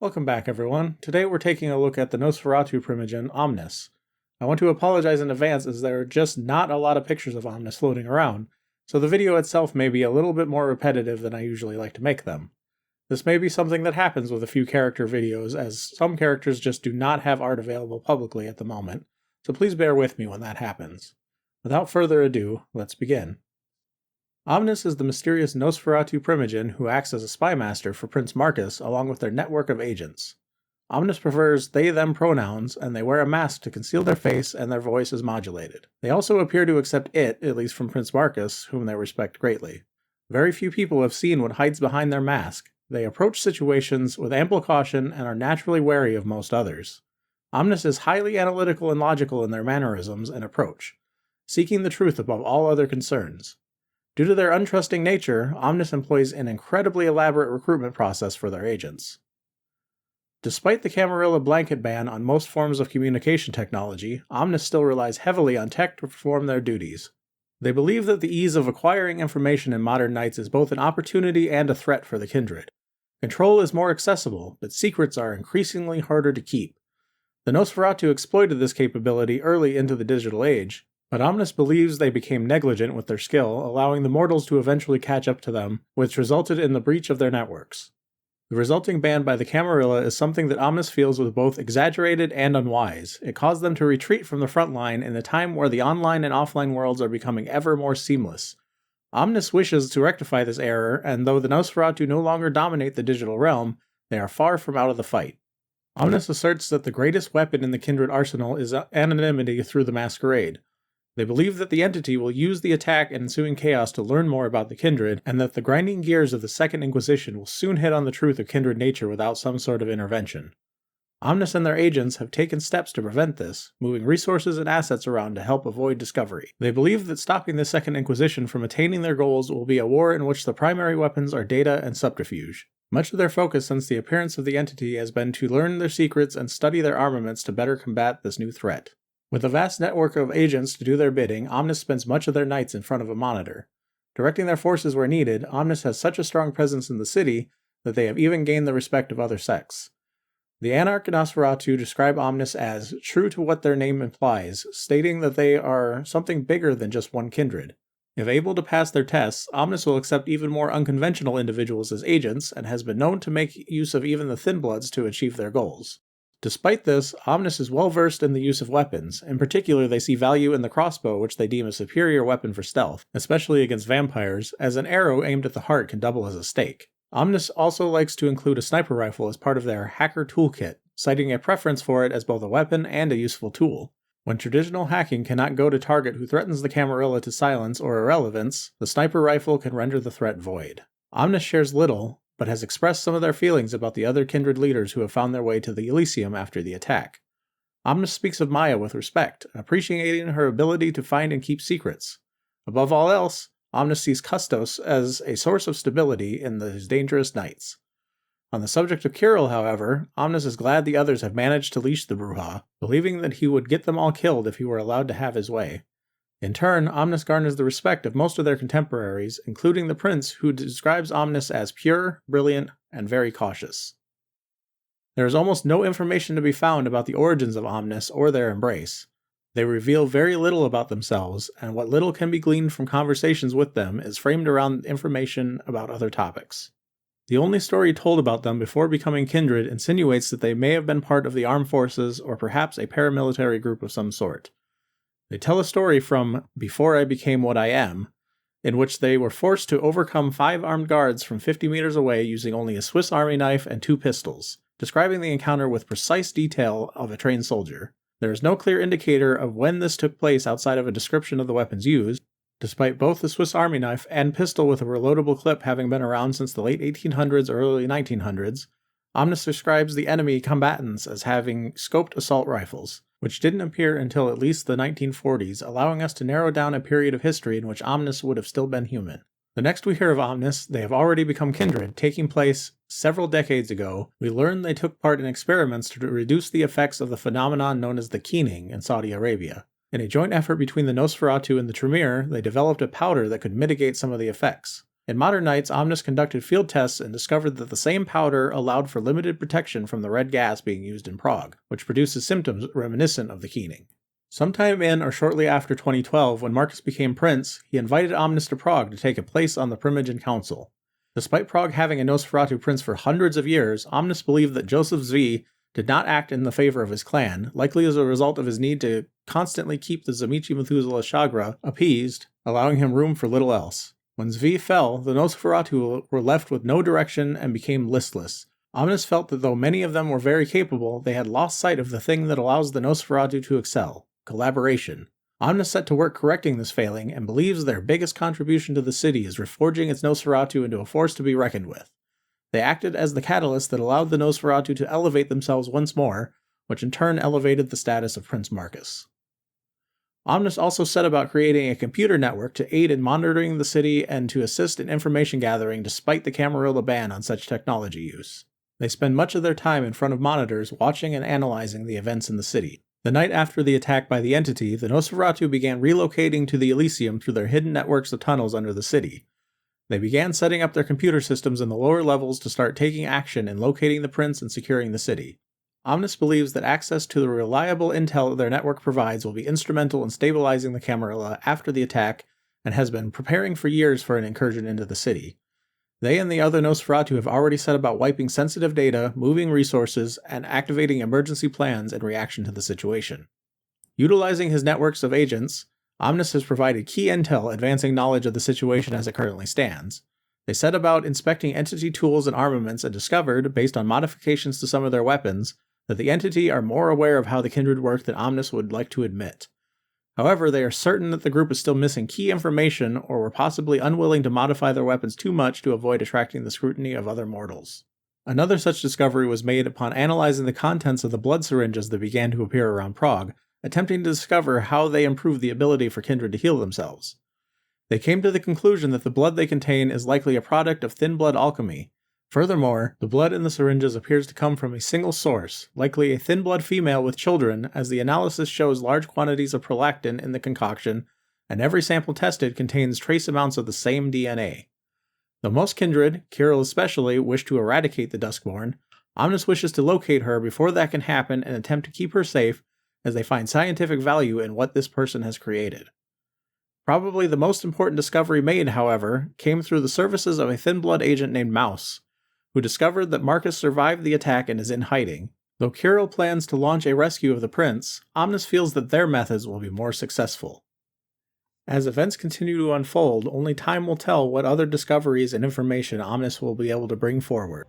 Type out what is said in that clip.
Welcome back, everyone. Today we're taking a look at the Nosferatu Primogen, Omnis. I want to apologize in advance as there are just not a lot of pictures of Omnis floating around, so the video itself may be a little bit more repetitive than I usually like to make them. This may be something that happens with a few character videos, as some characters just do not have art available publicly at the moment, so please bear with me when that happens. Without further ado, let's begin. Omnis is the mysterious Nosferatu Primogen who acts as a spymaster for Prince Marcus along with their network of agents. Omnis prefers they-them pronouns, and they wear a mask to conceal their face and their voice is modulated. They also appear to accept it, at least from Prince Marcus, whom they respect greatly. Very few people have seen what hides behind their mask. They approach situations with ample caution and are naturally wary of most others. Omnis is highly analytical and logical in their mannerisms and approach, seeking the truth above all other concerns. Due to their untrusting nature, Omnis employs an incredibly elaborate recruitment process for their agents. Despite the Camarilla blanket ban on most forms of communication technology, Omnis still relies heavily on tech to perform their duties. They believe that the ease of acquiring information in modern nights is both an opportunity and a threat for the kindred. Control is more accessible, but secrets are increasingly harder to keep. The Nosferatu exploited this capability early into the digital age, but Omnis believes they became negligent with their skill, allowing the mortals to eventually catch up to them, which resulted in the breach of their networks. The resulting ban by the Camarilla is something that Omnis feels was both exaggerated and unwise. It caused them to retreat from the front line in a time where the online and offline worlds are becoming ever more seamless. Omnis wishes to rectify this error, and though the Nosferatu no longer dominate the digital realm, they are far from out of the fight. Omnis asserts that the greatest weapon in the kindred arsenal is anonymity through the Masquerade. They believe that the entity will use the attack and ensuing chaos to learn more about the kindred, and that the grinding gears of the Second Inquisition will soon hit on the truth of kindred nature without some sort of intervention. Omnis and their agents have taken steps to prevent this, moving resources and assets around to help avoid discovery. They believe that stopping the Second Inquisition from attaining their goals will be a war in which the primary weapons are data and subterfuge. Much of their focus since the appearance of the entity has been to learn their secrets and study their armaments to better combat this new threat. With a vast network of agents to do their bidding, Omnis spends much of their nights in front of a monitor. Directing their forces where needed, Omnis has such a strong presence in the city that they have even gained the respect of other sects. The Anarch Nosferatu describe Omnis as true to what their name implies, stating that they are something bigger than just one kindred. If able to pass their tests, Omnis will accept even more unconventional individuals as agents, and has been known to make use of even the Thin Bloods to achieve their goals. Despite this, Omnis is well versed in the use of weapons. In particular, they see value in the crossbow, which they deem a superior weapon for stealth, especially against vampires, as an arrow aimed at the heart can double as a stake. Omnis also likes to include a sniper rifle as part of their hacker toolkit, citing a preference for it as both a weapon and a useful tool. When traditional hacking cannot go to target who threatens the Camarilla to silence or irrelevance, the sniper rifle can render the threat void. Omnis shares little, but has expressed some of their feelings about the other kindred leaders who have found their way to the Elysium after the attack. Omnis speaks of Maya with respect, appreciating her ability to find and keep secrets. Above all else, Omnis sees Custos as a source of stability in these dangerous nights. On the subject of Kirill, however, Omnis is glad the others have managed to leash the Bruja, believing that he would get them all killed if he were allowed to have his way. In turn, Omnis garners the respect of most of their contemporaries, including the prince, who describes Omnis as pure, brilliant, and very cautious. There is almost no information to be found about the origins of Omnis or their embrace. They reveal very little about themselves, and what little can be gleaned from conversations with them is framed around information about other topics. The only story told about them before becoming kindred insinuates that they may have been part of the armed forces or perhaps a paramilitary group of some sort. They tell a story from Before I Became What I Am, in which they were forced to overcome 5 armed guards from 50 meters away using only a Swiss Army knife and 2 pistols, describing the encounter with precise detail of a trained soldier. There is no clear indicator of when this took place outside of a description of the weapons used, despite both the Swiss Army knife and pistol with a reloadable clip having been around since the late 1800s or early 1900s. Omnis describes the enemy combatants as having scoped assault rifles, which didn't appear until at least the 1940s, allowing us to narrow down a period of history in which Omnis would have still been human. The next we hear of Omnis, they have already become kindred, taking place several decades ago. We learn they took part in experiments to reduce the effects of the phenomenon known as the keening in Saudi Arabia. In a joint effort between the Nosferatu and the Tremere, they developed a powder that could mitigate some of the effects. In modern nights, Omnis conducted field tests and discovered that the same powder allowed for limited protection from the red gas being used in Prague, which produces symptoms reminiscent of the keening. Sometime in or shortly after 2012, when Marcus became prince, he invited Omnis to Prague to take a place on the Primogen Council. Despite Prague having a Nosferatu prince for hundreds of years, Omnis believed that Joseph Zvi did not act in the favor of his clan, likely as a result of his need to constantly keep the Zamichi Methuselah Shagra appeased, allowing him room for little else. When Zvi fell, the Nosferatu were left with no direction and became listless. Omnis felt that though many of them were very capable, they had lost sight of the thing that allows the Nosferatu to excel: collaboration. Omnis set to work correcting this failing and believes their biggest contribution to the city is reforging its Nosferatu into a force to be reckoned with. They acted as the catalyst that allowed the Nosferatu to elevate themselves once more, which in turn elevated the status of Prince Marcus. Omnis also set about creating a computer network to aid in monitoring the city and to assist in information gathering despite the Camarilla ban on such technology use. They spend much of their time in front of monitors watching and analyzing the events in the city. The night after the attack by the entity, the Nosferatu began relocating to the Elysium through their hidden networks of tunnels under the city. They began setting up their computer systems in the lower levels to start taking action in locating the prince and securing the city. Omnis believes that access to the reliable intel their network provides will be instrumental in stabilizing the Camarilla after the attack and has been preparing for years for an incursion into the city. They and the other Nosferatu have already set about wiping sensitive data, moving resources, and activating emergency plans in reaction to the situation. Utilizing his networks of agents, Omnis has provided key intel advancing knowledge of the situation as it currently stands. They set about inspecting entity tools and armaments and discovered, based on modifications to some of their weapons, that the entity are more aware of how the kindred work than Omnis would like to admit. However, they are certain that the group is still missing key information or were possibly unwilling to modify their weapons too much to avoid attracting the scrutiny of other mortals. Another such discovery was made upon analyzing the contents of the blood syringes that began to appear around Prague, attempting to discover how they improve the ability for kindred to heal themselves. They came to the conclusion that the blood they contain is likely a product of thin blood alchemy. Furthermore, the blood in the syringes appears to come from a single source, likely a thin blood female with children, as the analysis shows large quantities of prolactin in the concoction, and every sample tested contains trace amounts of the same DNA. Though most kindred, Kirill especially, wish to eradicate the Duskborn, Omnis wishes to locate her before that can happen and attempt to keep her safe, as they find scientific value in what this person has created. Probably the most important discovery made, however, came through the services of a thin blood agent named Mouse, who discovered that Marcus survived the attack and is in hiding. Though Kirill plans to launch a rescue of the prince, Omnis feels that their methods will be more successful. As events continue to unfold, only time will tell what other discoveries and information Omnis will be able to bring forward.